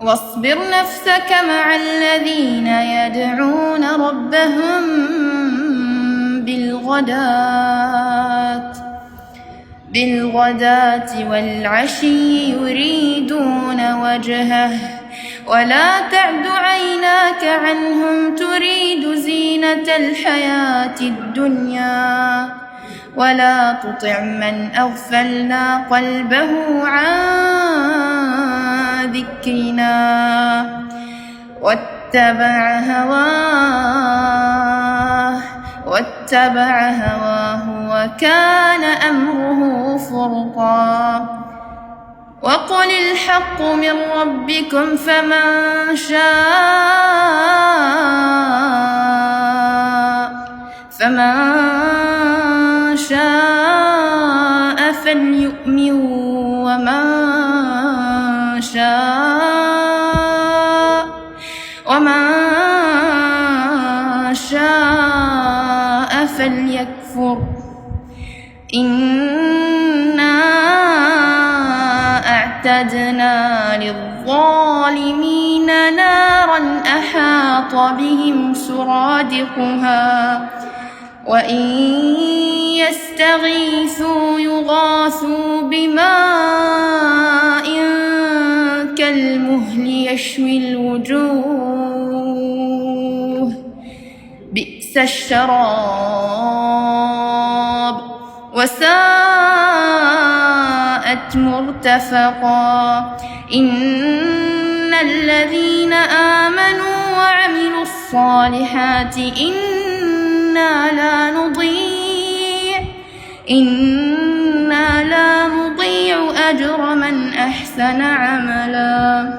واصبر نفسك مع الذين يدعون ربهم بالغداة والعشي يريدون وجهه ولا تعد عيناك عنهم تريد زينة الحياة الدنيا ولا تطع من أغفلنا قلبه عن ذكرنا واتبع هواه وكان أمره فرطا وقل الحق من ربكم فمن شاء فليؤمن ومن شاء فليكفر إنا أعتدنا للظالمين نارا أحاط بهم سرادقها وإن يستغيثوا يغاثوا بماء كالمهل يشوي الوجوه بئس الشراب وساءت مرتفقا إن الذين آمنوا وعملوا الصالحات إنا لا نضيع أجر من أحسن عملا.